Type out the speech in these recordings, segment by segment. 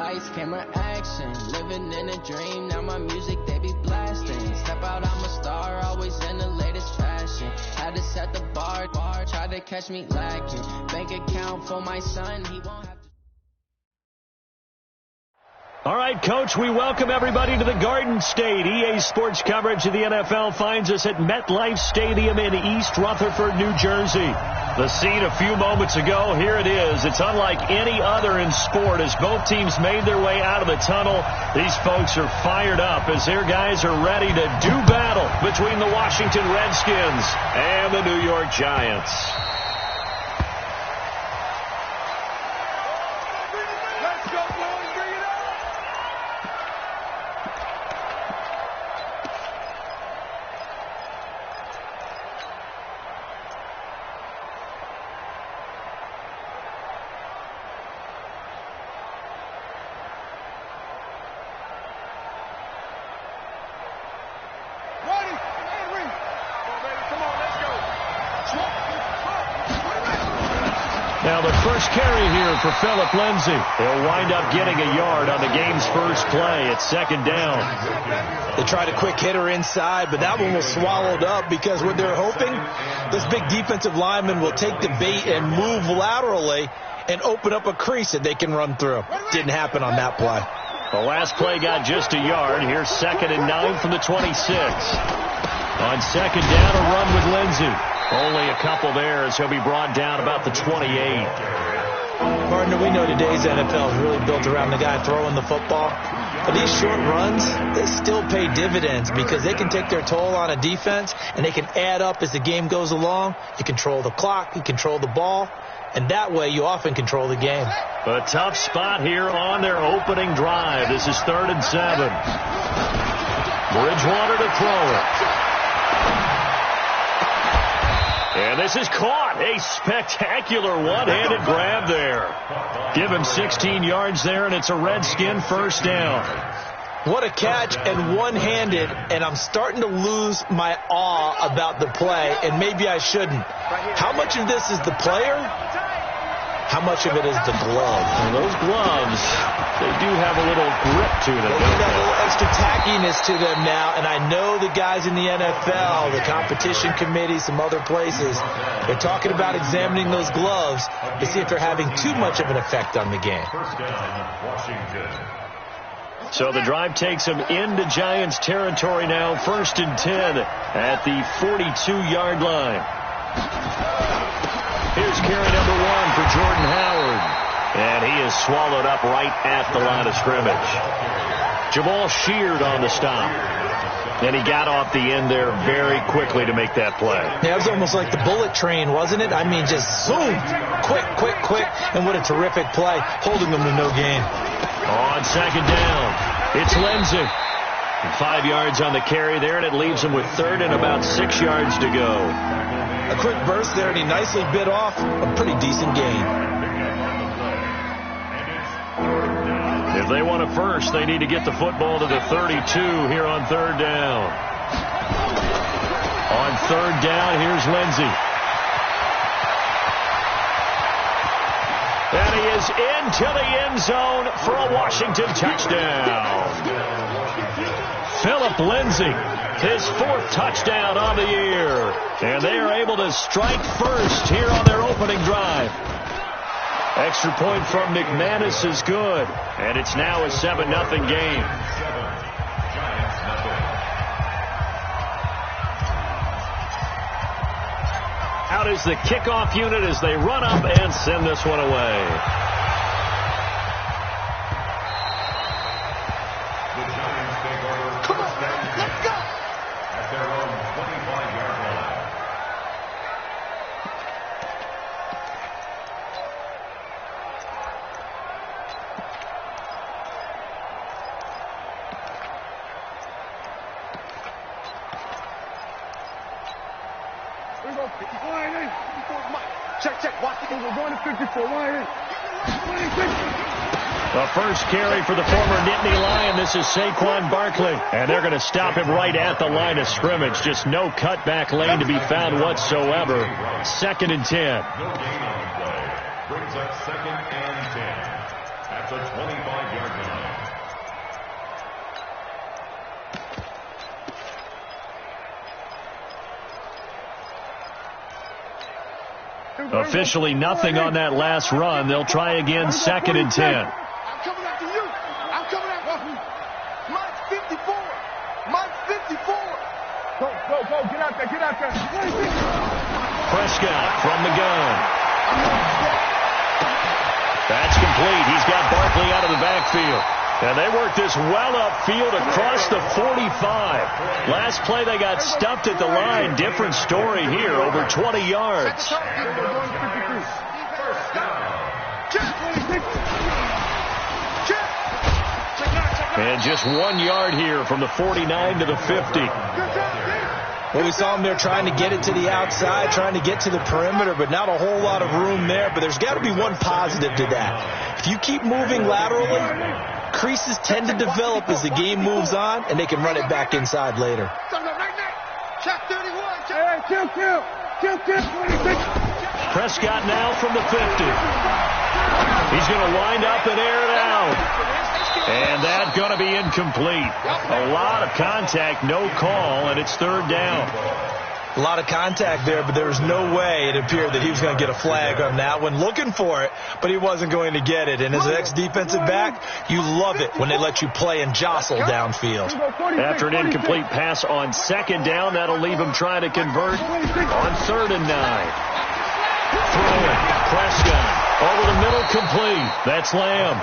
lights, camera, action. Living in a dream, now my music, they be blasting. Step out, I'm a star, always in the latest fashion. Had to set the bar, try to catch me lacking. Bank account for my son, he won't have to. All right, Coach, we welcome everybody to the Garden State. EA Sports coverage of the NFL finds us at MetLife Stadium in East Rutherford, New Jersey. The scene a few moments ago, here it is. It's unlike any other in sport as both teams made their way out of the tunnel. These folks are fired up as their guys are ready to do battle between the Washington Redskins and the New York Giants. Now the first carry here for Philip Lindsay. He'll wind up getting a yard on the game's first play at second down. They tried a quick hitter inside, but that one was swallowed up because what they're hoping, this big defensive lineman will take the bait and move laterally and open up a crease that they can run through. Didn't happen on that play. The last play got just a yard. Here's 2nd and 9 from the 26. On second down, a run with Lindsay. Only a couple there as he'll be brought down about the 28. Partner, we know today's NFL is really built around the guy throwing the football. But these short runs, they still pay dividends because they can take their toll on a defense and they can add up as the game goes along. You control the clock, you control the ball, and that way you often control the game. A tough spot here on their opening drive. This is 3rd and 7. Bridgewater to throw it. And this is caught. A spectacular one-handed grab there. Give him 16 yards there, and it's a Redskin first down. What a catch and one-handed, and I'm starting to lose my awe about the play, and maybe I shouldn't. How much of this is the player? How much of it is the glove? And those gloves, they do have a little grip to them. They do have a little extra tackiness to them now, and I know the guys in the NFL, the competition committee, some other places, they're talking about examining those gloves to see if they're having too much of an effect on the game. So the drive takes them into Giants territory now, 1st and 10 at the 42-yard line. Here's carry number 1 for Jordan Howard. And he is swallowed up right at the line of scrimmage. Jamal Sheard on the stop. And he got off the end there very quickly to make that play. Yeah, it was almost like the bullet train, wasn't it? I mean, just zoom. Quick. And what a terrific play, holding them to no gain. On second down, it's Lindsay. 5 yards on the carry there, and it leaves him with 3rd and about 6 yards to go. A quick burst there, and he nicely bit off a pretty decent gain. If they want a first, they need to get the football to the 32 here on 3rd down. On 3rd down, here's Lindsay. And he is into the end zone for a Washington touchdown. Philip Lindsay, his 4th touchdown on the year. And they are able to strike first here on their opening drive. Extra point from McManus is good. And it's now a 7-0 game. Out is the kickoff unit as they run up and send this one away. Come on, let's go. At their own 25-yard line. We're going to 54. Check. Washington, we're going to 54. The first carry for the former Nittany Lion. This is Saquon Barkley. And they're going to stop him right at the line of scrimmage. Just no cutback lane to be found whatsoever. 2nd and 10. No gain on play. Brings up 2nd and 10. at the 25-yard line. Officially nothing on that last run. They'll try again, 2nd and 10. I'm coming after you. I'm coming after you. Mike's 54. Mike's 54. Go. Get out there. Prescott from the gun. That's complete. He's got Barkley out of the backfield. And they worked this well upfield across the 45. Last play they got stumped at the line. Different story here, over 20 yards. And just 1 yard here from the 49 to the 50. Well, we saw him there trying to get it to the outside, trying to get to the perimeter, but not a whole lot of room there. But there's got to be one positive to that. If you keep moving laterally, creases tend to develop as the game moves on, and they can run it back inside later. Prescott now from the 50. He's going to wind up and air it out. And that's going to be incomplete. A lot of contact, no call, and it's 3rd down. A lot of contact there, but there was no way it appeared that he was going to get a flag on that one. Looking for it, but he wasn't going to get it. And as an ex-defensive back, you love it when they let you play and jostle downfield. After an incomplete pass on 2nd down, that'll leave him trying to convert on 3rd and 9. Throwing, Prescott, over the middle, complete. That's Lamb.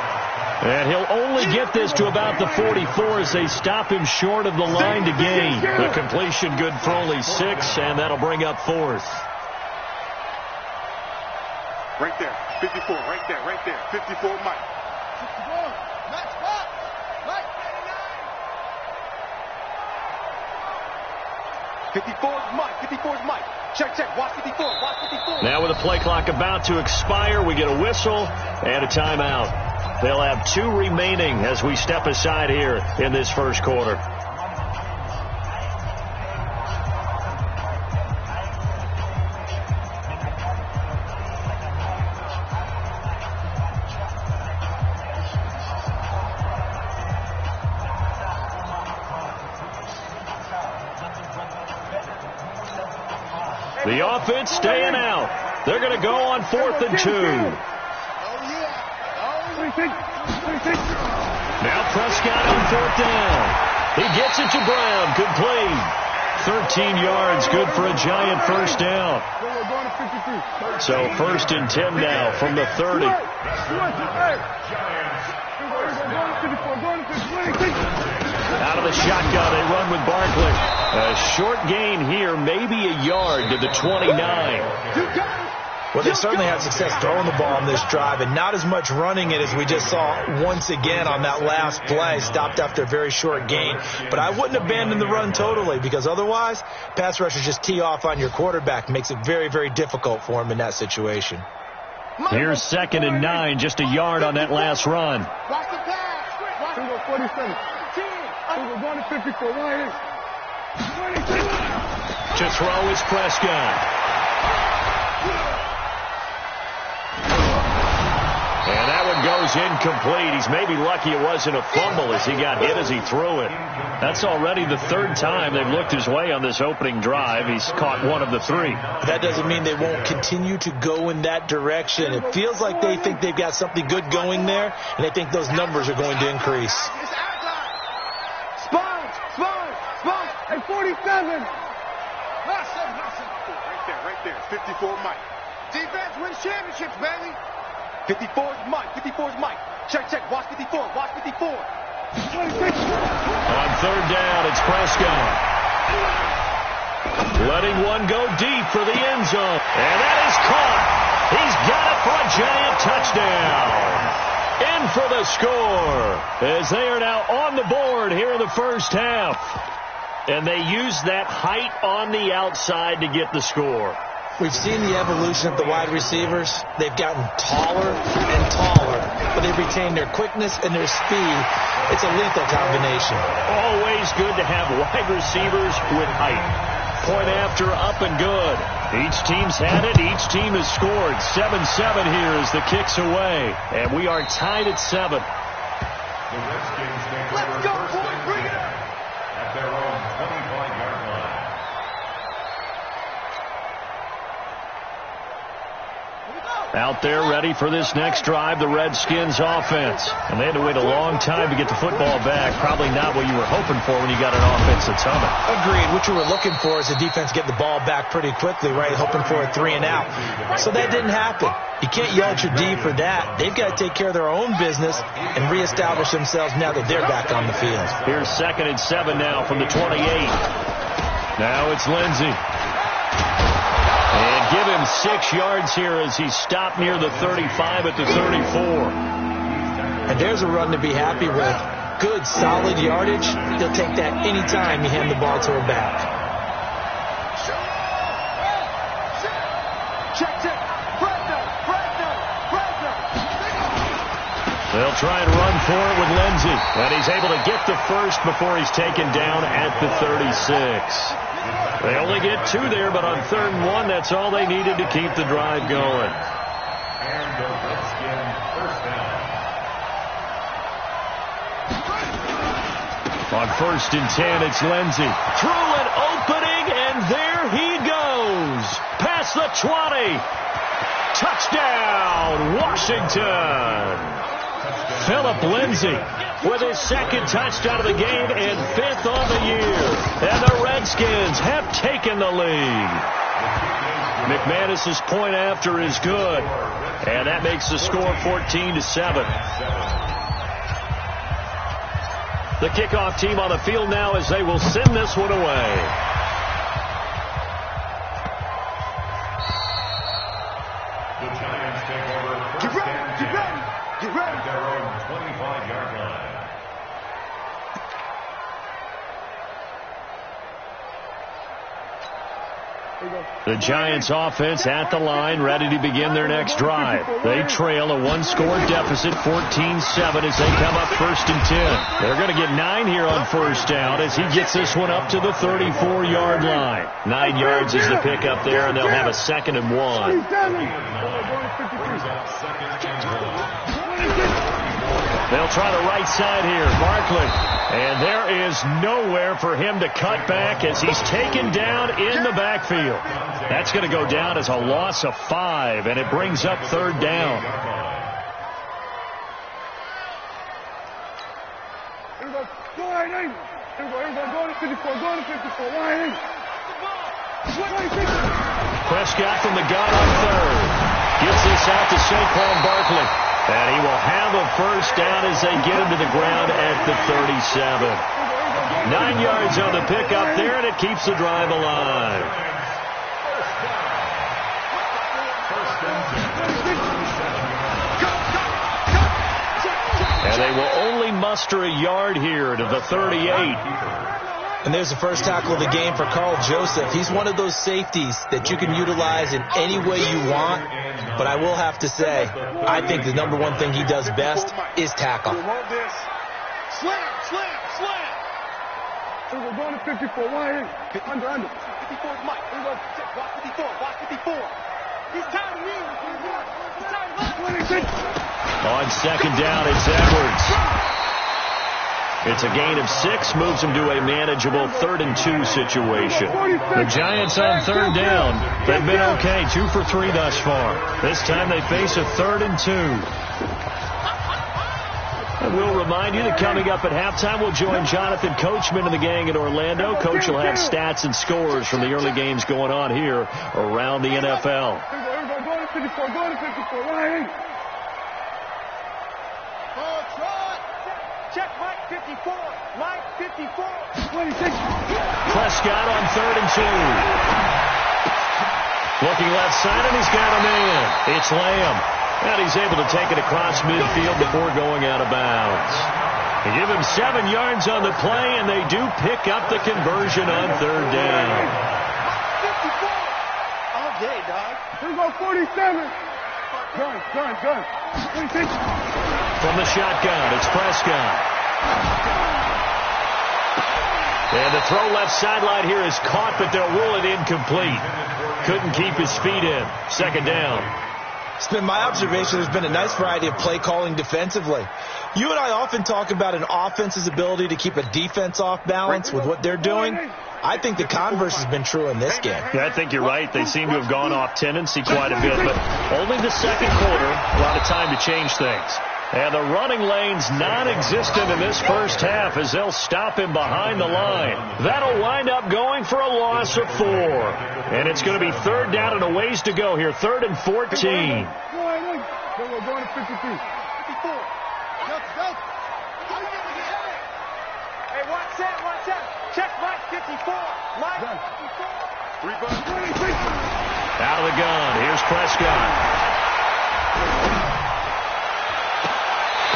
And he'll only get this to about the 44 as they stop him short of the line to gain. The completion good for only 6, and that'll bring up 4th. Right there, 54, right there, 54, Mike. 54's Mike. Check, watch 54. Now with the play clock about to expire, we get a whistle and a timeout. They'll have 2 remaining as we step aside here in this first quarter. The offense staying out. They're going to go on 4th and 2. Now Prescott on 4th down. He gets it to Brown. Complete. 13 yards. Good for a giant first down. So 1st and 10 now from the 30. Out of the shotgun, they run with Barkley. A short gain here, maybe a yard to the 29. Well, they certainly had success throwing the ball on this drive, and not as much running it as we just saw once again on that last play. Stopped after a very short gain. But I wouldn't abandon the run totally, because otherwise, pass rushers just tee off on your quarterback. Makes it very, very difficult for him in that situation. Here's 2nd and 9, just a yard on that last run. Watch the pass. 47. We're going to 54. To throw is Prescott. And that one goes incomplete. He's maybe lucky it wasn't a fumble as he got hit as he threw it. That's already the 3rd time they've looked his way on this opening drive. He's caught 1 of the 3. That doesn't mean they won't continue to go in that direction. It feels like they think they've got something good going there, and they think those numbers are going to increase. Sponge. Hey, 47. Right there. 54 Mike. Defense wins championships, baby. 54's Mike. Check, watch 54. On 3rd down, it's Prescott. Letting one go deep for the end zone. And that is caught. He's got it for a giant touchdown. In for the score as they are now on the board here in the first half. And they use that height on the outside to get the score. We've seen the evolution of the wide receivers. They've gotten taller and taller, but they've retained their quickness and their speed. It's a lethal combination. Always good to have wide receivers with height. point after up and good. Each team's had it. Each team has scored. 7-7 here as the kick's away. And we are tied at 7. The Redskins take over first and 10 at their own 25-yard line. Out there ready for this next drive, the Redskins offense. And they had to wait a long time to get the football back. Probably not what you were hoping for when you got an offense that's humming. Agreed. What you were looking for is the defense get the ball back pretty quickly, right? Hoping for a 3 and out. So that didn't happen. You can't yell at your D for that. They've got to take care of their own business and reestablish themselves now that they're back on the field. Here's 2nd and 7 now from the 28. Now it's Lindsey. And give him 6 yards here as he stopped near the 35 at the 34. And there's a run to be happy with. Good, solid yardage. He'll take that anytime you hand the ball to a back. They'll try and run for it with Lindsey. And he's able to get the first before he's taken down at the 36. They only get 2 there, but on 3rd and 1, that's all they needed to keep the drive going. And the Redskins first down. On 1st and 10, it's Lindsey. Through an opening, and there he goes. Past the 20. Touchdown, Washington. Philip Lindsey with his 2nd touchdown of the game and 5th on the year. And the Redskins have taken the lead. McManus's point after is good. And that makes the score 14-7. The kickoff team on the field now as they will send this one away. The Giants take over first and 10 at their own 25-yard line. The Giants offense at the line, ready to begin their next drive. They trail a 1-score deficit, 14-7 as they come up 1st and 10. They're going to get 9 here on 1st down as he gets this one up to the 34-yard line. 9 yards is the pickup there, and they'll have a 2nd and 1. They'll try the right side here. Barkley. And there is nowhere for him to cut back as he's taken down in the backfield. That's going to go down as a loss of 5, and it brings up 3rd down. Prescott from the gun on 3rd. Gets this out to Saquon Barkley. And he will have a 1st down as they get him to the ground at the 37. 9 yards on the pickup there, and it keeps the drive alive. And they will only muster a yard here to the 38. And there's the first tackle of the game for Carl Joseph. He's one of those safeties that you can utilize in any way you want. But I will have to say, I think the number one thing he does best is tackle. Slam. We're going to 54. Under. 54 is Mike. Watch 54. He's tired of me. On 2nd down, it's Edwards. It's a gain of 6, moves them to a manageable 3rd and 2 situation. The Giants on 3rd down. They've been okay, 2 for 3 thus far. This time they face a 3rd and 2. And we'll remind you that coming up at halftime, we'll join Jonathan Coachman and the gang in Orlando. Coach will have stats and scores from the early games going on here around the NFL. Go to 54. Check Mike 54. Mike 54. 26. Prescott on 3rd and 2. Looking left side, and he's got a man. It's Lamb. And he's able to take it across midfield before going out of bounds. They give him 7 yards on the play, and they do pick up the conversion on 3rd down. 54. All day, dog. Here we go, 47. Gun. 26. From the shotgun, it's Prescott. And the throw left sideline here is caught, but they'll rule it incomplete. Couldn't keep his feet in. Second down. It's been my observation there's been a nice variety of play calling defensively. You and I often talk about an offense's ability to keep a defense off balance with what they're doing. I think the converse has been true in this game. Yeah, I think you're right. They seem to have gone off tendency quite a bit, but only the second quarter, a lot of time to change things. And the running lane's non-existent in this first half as they'll stop him behind the line. That'll wind up going for a loss of 4. And it's going to be third down and a ways to go here. 3rd and 14. We're going to 53. 54. Hey, watch out. Check Mike 54. Mike 54. Out of the gun. Here's Prescott.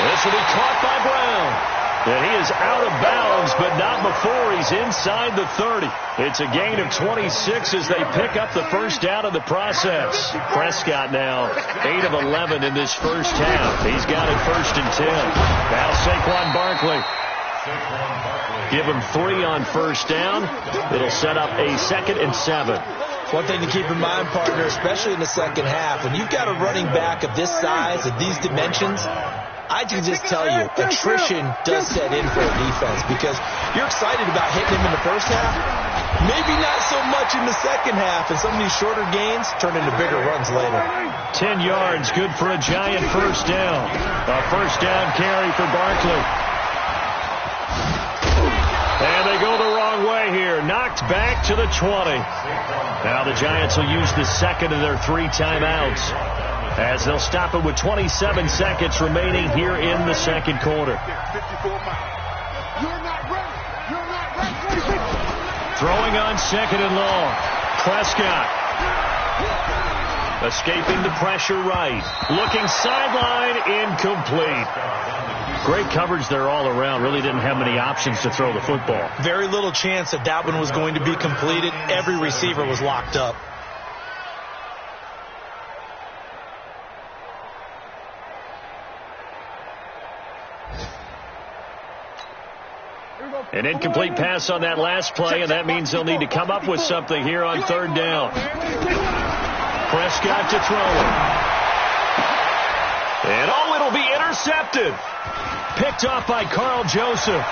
This will be caught by Brown. And he is out of bounds, but not before he's inside the 30. It's a gain of 26 as they pick up the first down in the process. Prescott now 8 of 11 in this first half. He's got it 1st and 10. Now Saquon Barkley. Give him 3 on first down. It'll set up a 2nd and 7. One thing to keep in mind, partner, especially in the second half, when you've got a running back of this size, of these dimensions, I can just tell you, attrition does set in for a defense because you're excited about hitting him in the first half. Maybe not so much in the second half, and some of these shorter gains turn into bigger runs later. 10 yards, good for a giant first down. A first down carry for Barkley. And they go the wrong way here. Knocked back to the 20. Now the Giants will use the second of their 3 timeouts as they'll stop it with 27 seconds remaining here in the second quarter. Throwing on 2nd and long. Prescott. Escaping the pressure right. Looking sideline, incomplete. Great coverage there all around. Really didn't have many options to throw the football. Very little chance that one was going to be completed. Every receiver was locked up. An incomplete pass on that last play, and that means they'll need to come up with something here on 3rd down. Prescott to throw it. And it'll be intercepted. Picked off by Carl Joseph.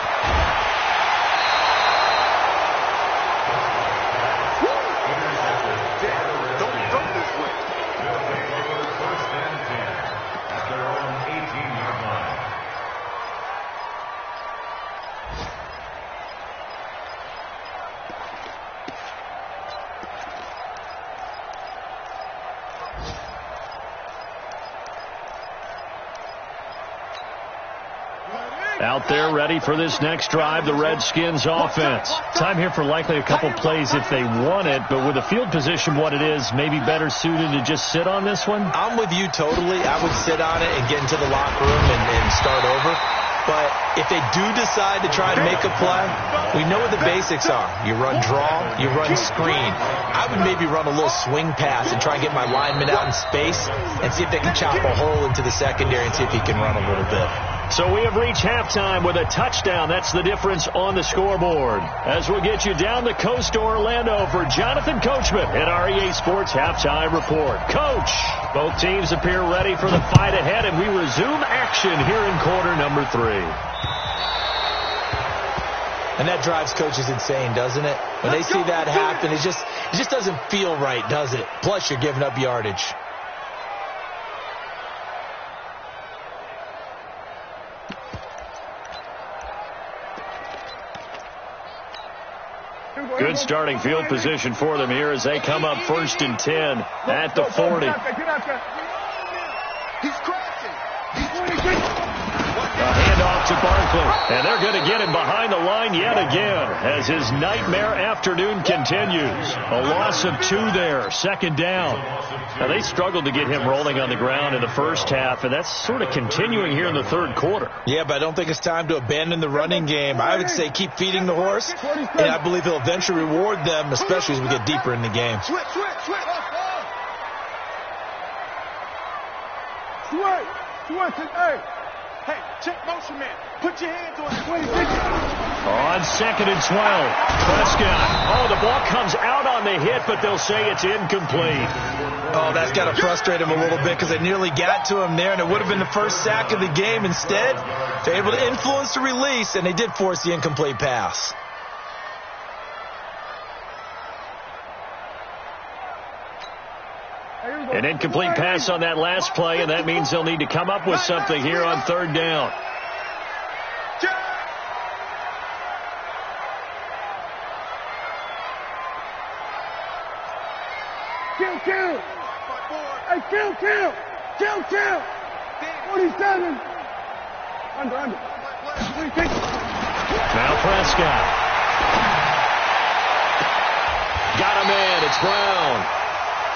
Out there ready for this next drive, the Redskins offense. Time here for likely a couple plays if they want it, but with the field position what it is, maybe better suited to just sit on this one? I'm with you totally. I would sit on it and get into the locker room and start over. But if they do decide to try to make a play, we know what the basics are. You run draw, you run screen. I would maybe run a little swing pass and try and get my lineman out in space and see if they can chop a hole into the secondary and see if he can run a little bit. So we have reached halftime with a touchdown. That's the difference on the scoreboard. As we'll get you down the coast to Orlando for Jonathan Coachman at our EA Sports Halftime Report. Coach, both teams appear ready for the fight ahead, and we resume action here in quarter number 3. And that drives coaches insane, doesn't it? When they see that happen, it just doesn't feel right, does it? Plus, you're giving up yardage. Good starting field position for them here as they come up 1st and 10 at the 40. Get out there. He's crashing. A handoff to Barkley, and they're going to get him behind the line yet again as his nightmare afternoon continues. A loss of 2 there, 2nd down. Now, they struggled to get him rolling on the ground in the first half, and that's sort of continuing here in the 3rd quarter. Yeah, but I don't think it's time to abandon the running game. I would say keep feeding the horse, and I believe he'll eventually reward them, especially as we get deeper in the game. Switch. Hey, Hey, check motion, man. Put your hands on it. On 2nd and 12, Prescott. Oh, the ball comes out on the hit, but they'll say it's incomplete. Oh, that's got to frustrate him a little bit because they nearly got to him there, and it would have been the first sack of the game. Instead, they're able to influence the release, and they did force the incomplete pass. An incomplete pass on that last play, and that means they'll need to come up with something here on 3rd down. Kill! Hey, kill! 47! Under. Now Prescott. Got a man. It's Brown.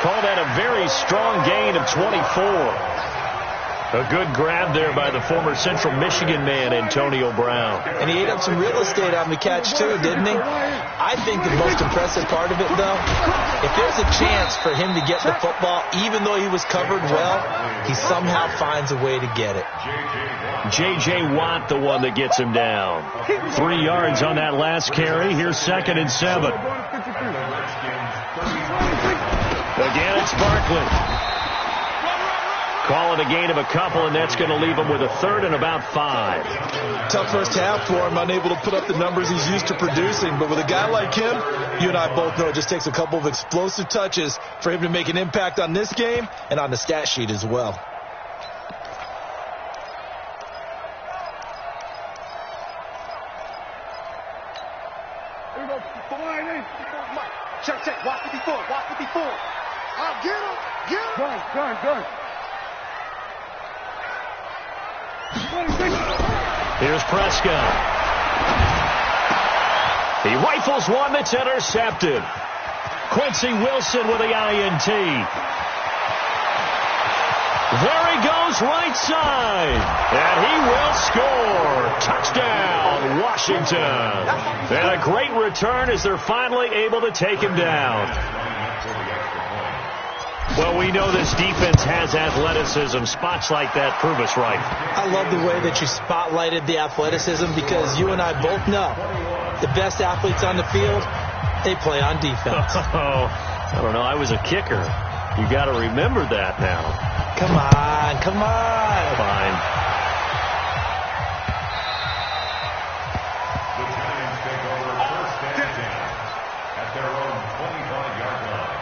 Call that a very strong gain of 24. A good grab there by the former Central Michigan man, Antonio Brown. And he ate up some real estate on the catch, too, didn't he? I think the most impressive part of it, though, if there's a chance for him to get the football, even though he was covered well, he somehow finds a way to get it. J.J. Watt, the one that gets him down. 3 yards on that last carry. Here's 2nd and 7. Again, it's Barkley. Call it a gain of a couple, and that's going to leave him with a 3rd and about 5. Tough first half for him, unable to put up the numbers he's used to producing. But with a guy like him, you and I both know it just takes a couple of explosive touches for him to make an impact on this game and on the stat sheet as well. Here we go. Check. Watch 54. I'll get him. Gun. Here's Prescott. He rifles one that's intercepted. Quincy Wilson with the INT. There he goes, right side. And he will score. Touchdown, Washington. And a great return as they're finally able to take him down. Well, we know this defense has athleticism. Spots like that prove us right. I love the way that you spotlighted the athleticism because you and I both know the best athletes on the field, they play on defense. Oh, I don't know. I was a kicker. You got to remember that now. Come on. Fine. The Giants take over 1st and 10 at their own 25-yard line.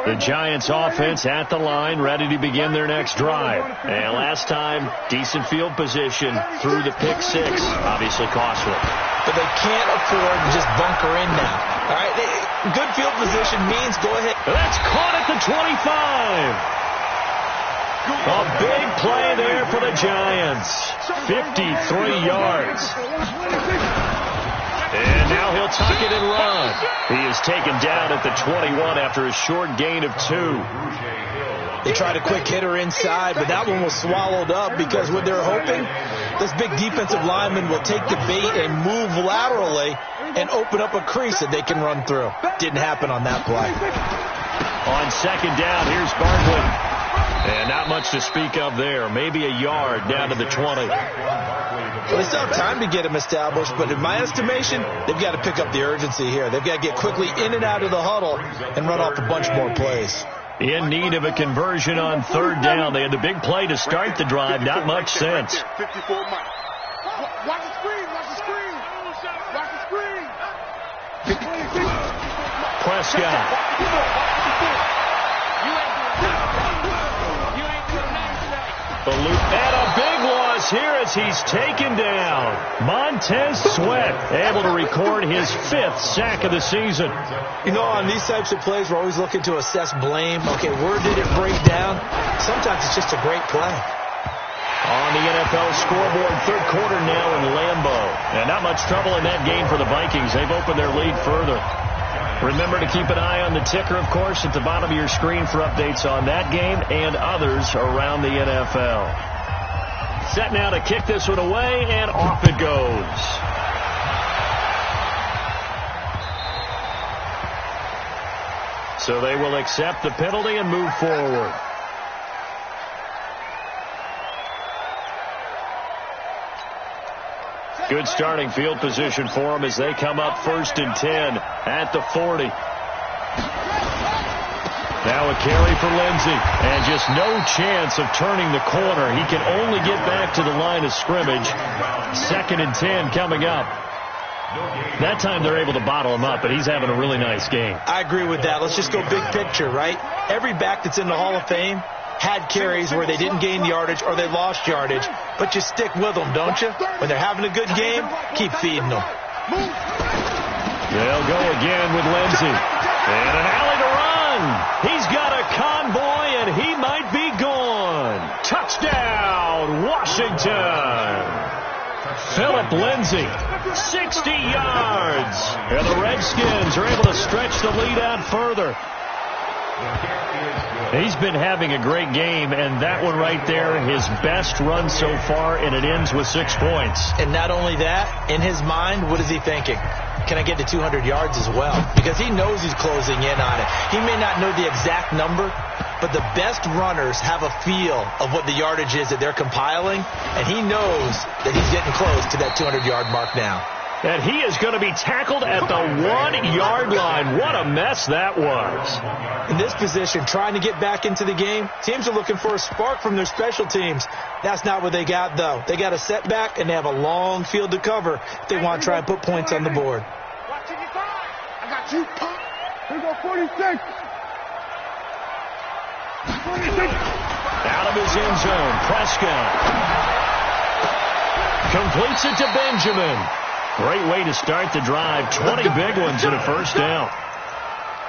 The Giants offense at the line, ready to begin their next drive. And last time, decent field position through the pick 6. Obviously costly. But they can't afford to just bunker in now. All right, good field position means go ahead. That's caught at the 25. A big play there for the Giants. 53 yards. And now he'll tuck it and run. He is taken down at the 21 after a short gain of 2. They tried a quick hitter inside, but that one was swallowed up because what they're hoping, this big defensive lineman will take the bait and move laterally and open up a crease that they can run through. Didn't happen on that play. On 2nd down, here's Barkley. And not much to speak of there. Maybe a yard down to the 20. Well, they still have time to get him established, but in my estimation, they've got to pick up the urgency here. They've got to get quickly in and out of the huddle and run off a bunch more plays. In need of a conversion on 3rd down. They had the big play to start the drive. Not much sense. 54 Mike. Watch the screen. Prescott. The loop and a big loss here as he's taken down. Montez Sweat able to record his 5th sack of the season. You know, on these types of plays, we're always looking to assess blame. Okay, where did it break down? Sometimes it's just a great play. On the NFL scoreboard, 3rd quarter now in Lambeau. And not much trouble in that game for the Vikings. They've opened their lead further. Remember to keep an eye on the ticker, of course, at the bottom of your screen for updates on that game and others around the NFL. Set now to kick this one away, and off it goes. So they will accept the penalty and move forward. Good starting field position for them as they come up 1st and 10 at the 40. Now a carry for Lindsey, and just no chance of turning the corner. He can only get back to the line of scrimmage. 2nd and 10 coming up. That time they're able to bottle him up, but he's having a really nice game. I agree with that. Let's just go big picture, right? Every back that's in the Hall of Fame had carries where they didn't gain yardage or they lost yardage, but you stick with them, don't you? When they're having a good game, keep feeding them. They'll go again with Lindsey. And an alley to run. He's got a convoy, and he might be gone. Touchdown, Washington. Philip Lindsey, 60 yards. And the Redskins are able to stretch the lead out further. He's been having a great game, and that one right there, his best run so far, and it ends with 6 points. And not only that, in his mind, what is he thinking? Can I get to 200 yards as well? Because he knows he's closing in on it. He may not know the exact number, but the best runners have a feel of what the yardage is that they're compiling, and he knows that he's getting close to that 200-yard mark now. And he is going to be tackled at the 1-yard line. What a mess that was. In this position, trying to get back into the game, teams are looking for a spark from their special teams. That's not what they got, though. They got a setback, and they have a long field to cover if they want to try and put points on the board. I got you, punk. Here go 46. 46. Out of his end zone, Prescott completes it to Benjamin. Great way to start the drive. 20 big ones and a first down.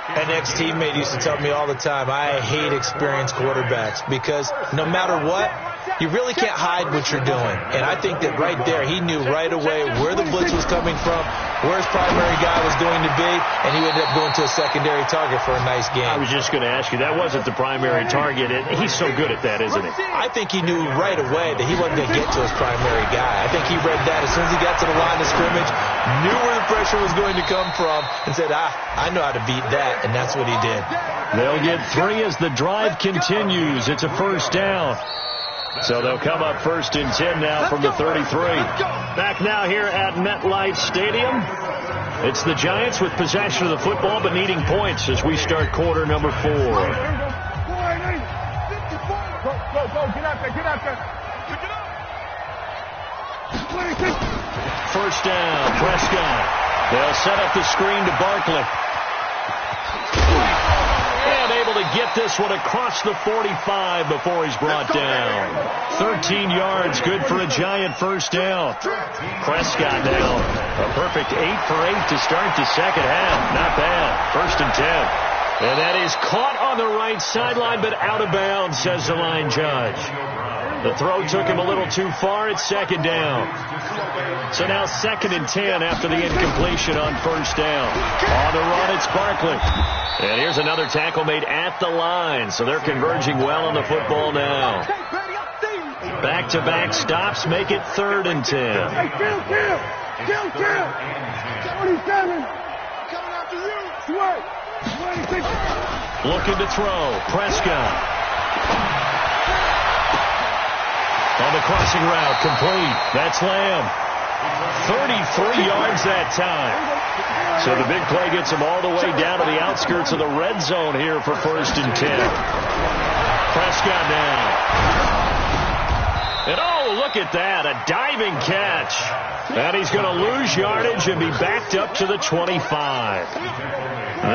An ex-teammate used to tell me all the time, I hate experienced quarterbacks because no matter what, you really can't hide what you're doing. And I think that right there, he knew right away where the blitz was coming from, where his primary guy was going to be, and he ended up going to a secondary target for a nice game. I was just going to ask you, that wasn't the primary target. He's so good at that, isn't he? I think he knew right away that he wasn't going to get to his primary guy. I think he read that as soon as he got to the line of scrimmage, knew where the pressure was going to come from, and said, I know how to beat that, and that's what he did. They'll get 3 as the drive continues. It's a first down. So they'll come up 1st and 10 now from the 33. Back now here at MetLife Stadium. It's the Giants with possession of the football but needing points as we start quarter number 4. Go, get out there, get out there. First down, Prescott. They'll set up the screen to Barkley. And able to get this one across the 45 before he's brought down. 13 yards, good for a Giant first down. Prescott now, a perfect 8 for 8 to start the second half. Not bad. 1st and 10. And that is caught on the right sideline, but out of bounds, says the line judge. The throw took him a little too far. It's 2nd down. So now 2nd and 10 after the incompletion on first down. On the run, it's Barkley. And here's another tackle made at the line. So they're converging well on the football now. Back-to-back stops make it 3rd and 10. Hey, kill. 27. Coming after you. Sweat. 26. Looking to throw. Prescott. On the crossing route, complete. That's Lamb. 33 yards that time. So the big play gets him all the way down to the outskirts of the red zone here for 1st and 10. Prescott now. And oh, look at that, a diving catch. And he's going to lose yardage and be backed up to the 25.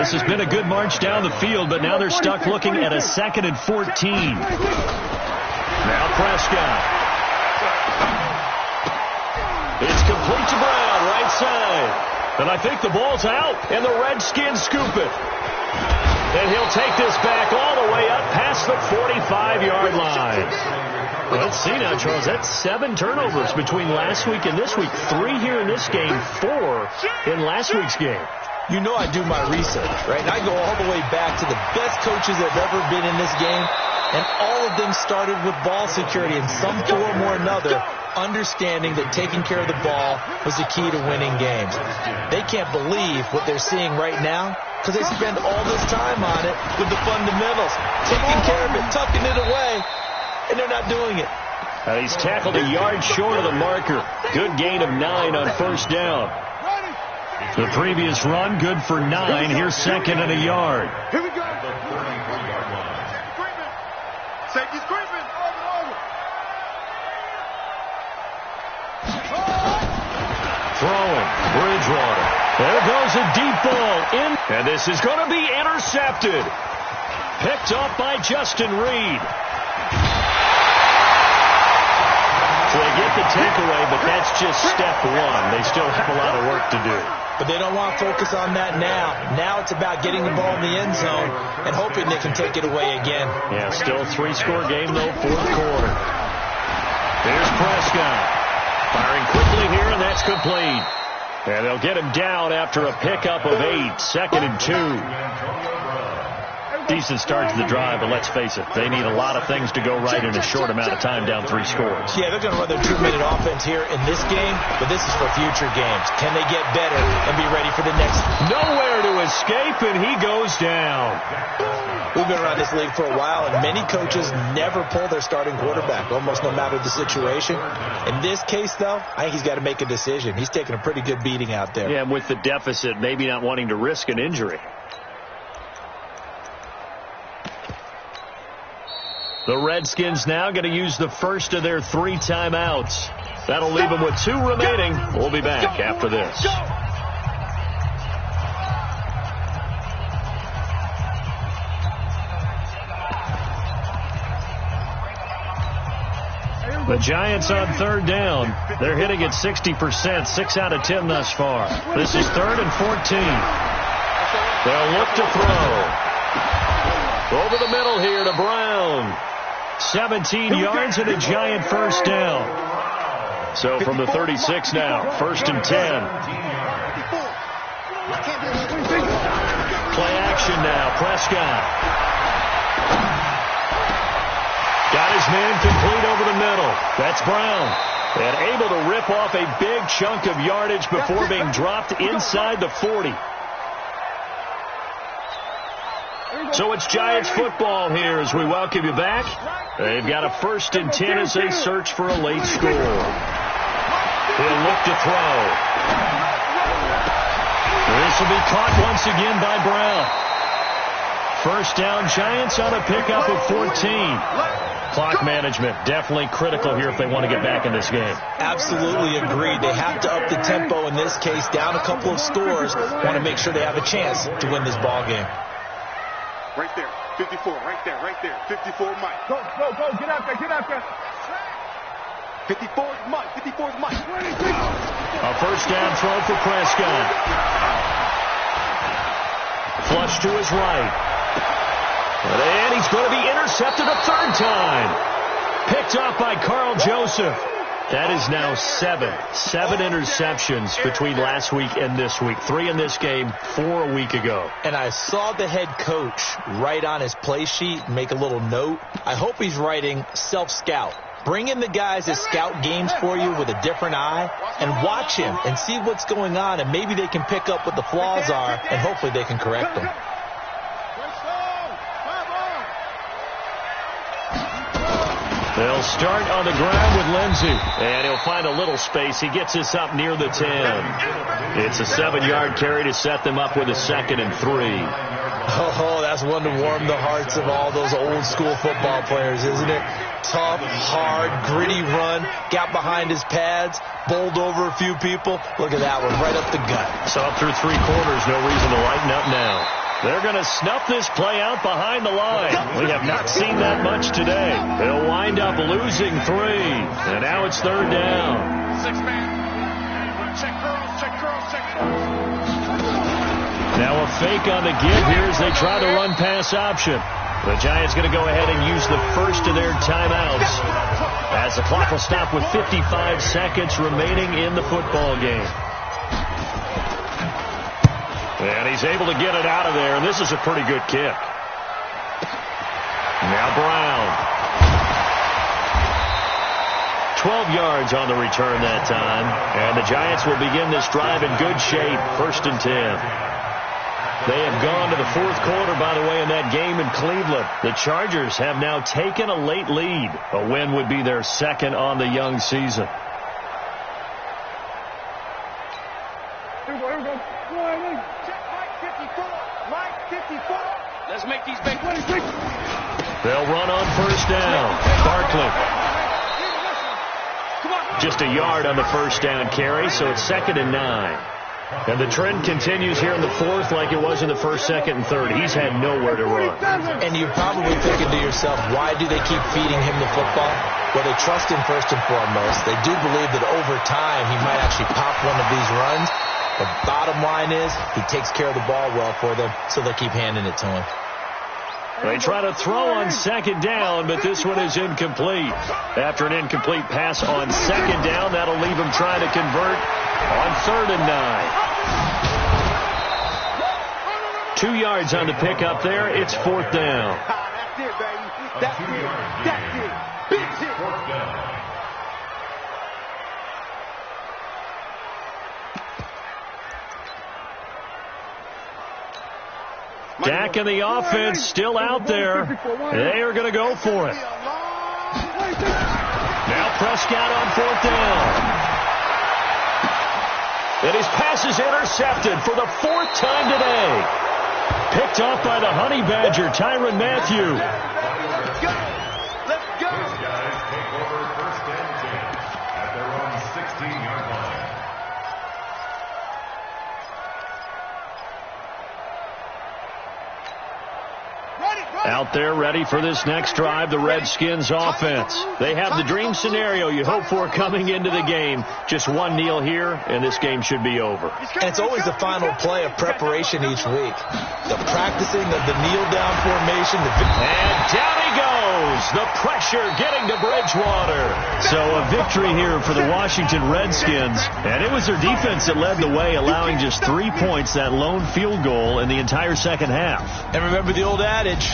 This has been a good march down the field, but now they're stuck looking at a 2nd and 14. Now Prescott. It's complete to Brown, right side. And I think the ball's out, and the Redskins scoop it. And he'll take this back all the way up past the 45-yard line. Well, let's see now, Charles. That's 7 turnovers between last week and this week. 3 here in this game, 4 in last week's game. You know I do my research, right? And I go all the way back to the best coaches that have ever been in this game. And all of them started with ball security in some form or another, understanding that taking care of the ball was the key to winning games. They can't believe what they're seeing right now because they spend all this time on it with the fundamentals, taking care of it, tucking it away, and they're not doing it. He's tackled a yard short of the marker. Good gain of 9 on first down. The previous run, good for 9. Here's second and a yard. Here we go. Safety's creeping. Throwing. Bridgewater. There goes a deep ball in. And this is going to be intercepted. Picked up by Justin Reed. So they get the takeaway, but that's just step one. They still have a lot of work to do. But they don't want to focus on that now. Now it's about getting the ball in the end zone and hoping they can take it away again. Yeah, still a 3-score game, though, fourth quarter. Here's Prescott. Firing quickly here, and that's complete. And they'll get him down after a pickup of 8. Second and 2. Decent start to the drive, but let's face it, they need a lot of things to go right in a short amount of time, down 3 scores. Yeah, they're going to run their 2-minute offense here in this game, but this is for future games. Can they get better and be ready for the next? Nowhere to escape, and he goes down. We've been around this league for a while, and many coaches never pull their starting quarterback, almost no matter the situation. In this case, though, I think he's got to make a decision. He's taking a pretty good beating out there. Yeah, and with the deficit, maybe not wanting to risk an injury. The Redskins now going to use the first of their 3 timeouts. That'll leave them with 2 remaining. We'll be back after this. The Giants on third down. They're hitting at 60%, 6 out of 10 thus far. This is 3rd and 14. They'll look to throw. Over the middle here to Brown. 17 yards and a Giant first down. So from the 36 now, 1st and 10. Play action now, Prescott. Got his man complete over the middle. That's Brown. And able to rip off a big chunk of yardage before being dropped inside the 40. So it's Giants football here as we welcome you back. They've got a 1st and 10 as they search for a late score. He'll look to throw. This will be caught once again by Brown. First down, Giants on a pickup of 14. Clock management definitely critical here if they want to get back in this game. Absolutely agreed. They have to up the tempo in this case, down a couple of scores. Want to make sure they have a chance to win this ball game. Right there, 54, right there, 54 Mike. Go, get out there. 54's Mike, 54's Mike. A first down throw for Prescott. Flush to his right. And he's going to be intercepted a 3rd time. Picked off by Carl Joseph. That is now 7 interceptions between last week and this week. 3 in this game, 4 a week ago. And I saw the head coach write on his play sheet, make a little note. I hope he's writing self-scout. Bring in the guys that scout games for you with a different eye and watch him and see what's going on, and maybe they can pick up what the flaws are, and hopefully they can correct them. They'll start on the ground with Lindsey, and he'll find a little space. He gets us up near the 10. It's a 7-yard carry to set them up with a 2nd and 3. Oh, that's one to warm the hearts of all those old-school football players, isn't it? Tough, hard, gritty run, got behind his pads, bowled over a few people. Look at that one, right up the gut. So up through 3 quarters, no reason to lighten up now. They're going to snuff this play out behind the line. We have not seen that much today. They'll wind up losing 3, and now it's 3rd down. 6-man. Check curls. Now a fake on the give here as they try to run pass option. The Giants going to go ahead and use the first of their timeouts as the clock will stop with 55 seconds remaining in the football game. And he's able to get it out of there, and this is a pretty good kick. Now Brown. 12 yards on the return that time, and the Giants will begin this drive in good shape, 1st and 10. They have gone to the fourth quarter, by the way, in that game in Cleveland. The Chargers have now taken a late lead. A win would be their second on the young season. Here we go. Check Mike 54. Mike 54. Let's make these big plays. They'll run on first down. Barkley. Just a yard on the first down carry, so it's 2nd and 9. And the trend continues here in the fourth like it was in the first, second, and third. He's had nowhere to run. And you're probably thinking to yourself, why do they keep feeding him the football? Well, they trust him first and foremost. They do believe that over time he might actually pop one of these runs. The bottom line is he takes care of the ball well for them, so they'll keep handing it to him. They try to throw on second down, but this one is incomplete. After an incomplete pass on second down, that'll leave him trying to convert on 3rd and 9. 2 yards on the pickup there. It's 4th down. That's it, baby. That's it. That's it. Big hit. 4th down. Dak and the offense still out there. They are going to go for it. Now Prescott on 4th down. And his pass is intercepted for the 4th time today. Picked off by the Honey Badger, Tyrann Mathieu. Let's go. Let's go. These guys take over 1st and 10 at their own 16-yard line. Out there ready for this next drive, the Redskins offense. They have the dream scenario you hope for coming into the game. Just one kneel here, and this game should be over. And it's always the final play of preparation each week. The practicing of the kneel-down formation. And down he goes. The pressure getting to Bridgewater. So a victory here for the Washington Redskins. And it was their defense that led the way, allowing just 3 points, that lone field goal in the entire second half. And remember the old adage,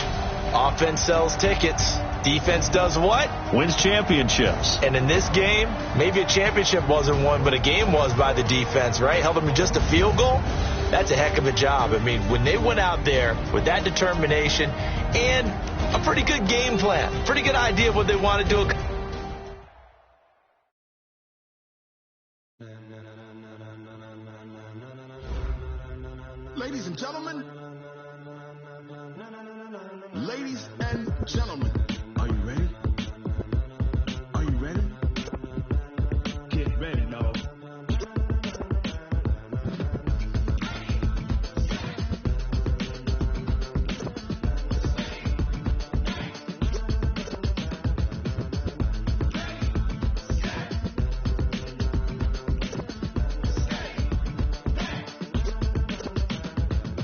offense sells tickets. Defense does what? Wins championships. And in this game, maybe a championship wasn't won, but a game was by the defense, right? Held them to just a field goal. That's a heck of a job. I mean, when they went out there with that determination and a pretty good game plan, pretty good idea of what they wanted to do. Ladies and gentlemen. Ladies and gentlemen. Are you ready? Are you ready? Get ready, dog.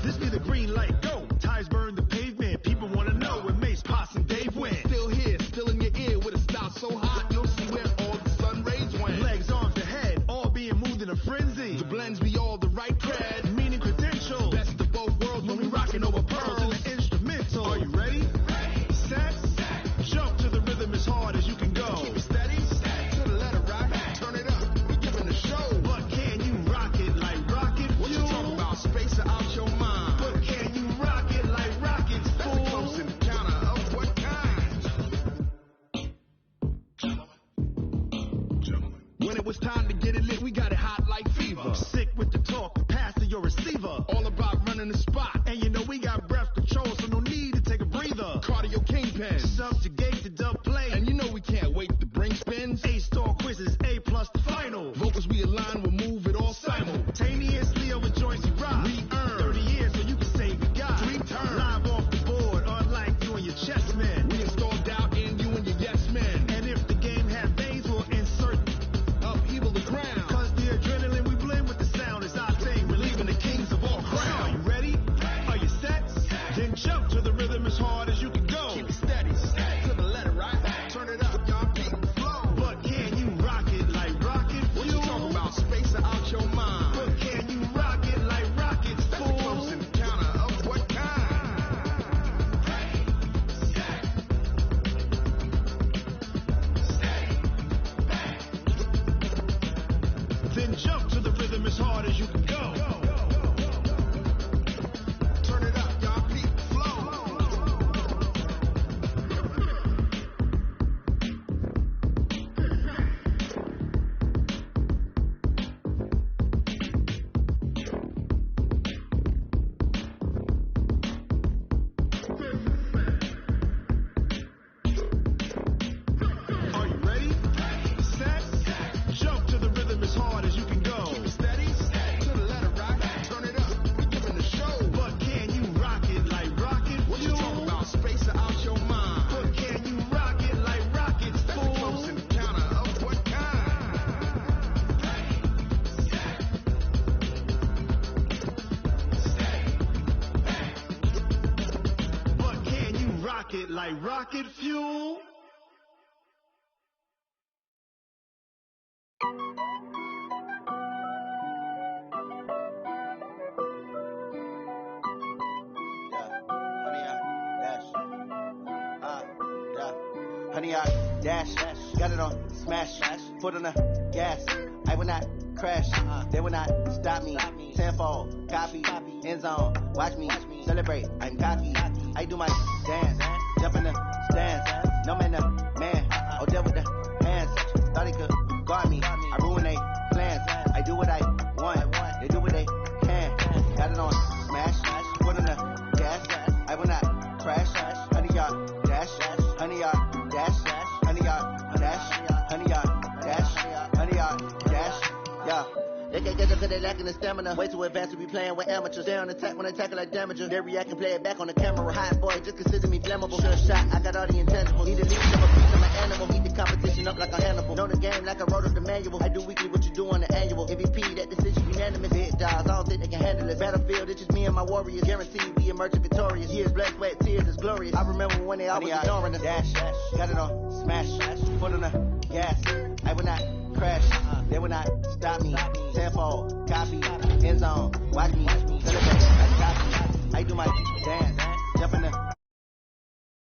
This be the green light, go. Tires burn the pavement. People want to know where Mace, Posse, and Dave went. Still here, still in your ear with a style so hot, you'll see where all the sun rays went. Legs, arms, and head, all being moved in a frenzy. The blends be all the right cred, meaning credentials. Best of both worlds when we rocking over pearls in the instrumental. Are you ready? Set, jump to the rhythm as hard as you can go. Keep it steady, to the letter rock, turn it up. We giving a show. But can you rock it like rocket? What you talking about? Space out your mind. But can you rock it like rockets? That's a close encounter of what kind? Gentlemen. When it was time to get it lit, we got it hot like fever. Sick with the talk, pass to your receiver. All about running the spot. And you know we got breath control, so no need to take a breather. Cardio kingpin, subjugate the dub play. And you know we can't wait to bring spins. A-star quizzes, A+ the final. Vocals we align, we'll move it all simultaneously over joints you rock. We earn 30 years so you can say we got 3 turns. Live off the board, unlike you and your chess men. We install doubt in you and your yes men. And if the game has veins, we'll insert upheaval the ground. Cause the adrenaline we blend with the sound is our thing. We're leaving the kings like rocket fuel. Honey, I dash, got it on smash, foot on the gas. I will not crash, they will not stop me. Tenfold, copy, end zone, watch me celebrate. I'm cocky, I do my dance, jump in the stands. No man, man, oh there with the hands. Thought he could guard me, I ruin they plans. I do what I want, they do what they can. Got it on smash, foot on the gas. I will not crash, honey, y'all dash, honey, y'all dash, honey, y'all dash, honey, y'all dash, honey, y'all dash, yeah. They can't get up cause they lacking the stamina. Way too advanced to be playing with amateurs. They on attack when they tackle like damager. They react and play it back on the camera. Hot boy, just consider me flammable. Sure shot, I got all the intangibles. Need a lead of a piece of my animal. Heat the competition up like a Hannibal. Know the game like I wrote up the manual. I do weekly what you do on the annual. MVP, that decision unanimous. Big dogs, I don't think they can handle it. Battlefield, it's just me and my warriors. Guaranteed we emerge victorious. Years, blood, sweat, tears, is glorious. I remember when they always ignoring us. Dash, got it on smash, foot on the gas. I will not crash, they will not stop me. Tenfold, copy, end zone, watch me celebrate. I do my dance, jump in the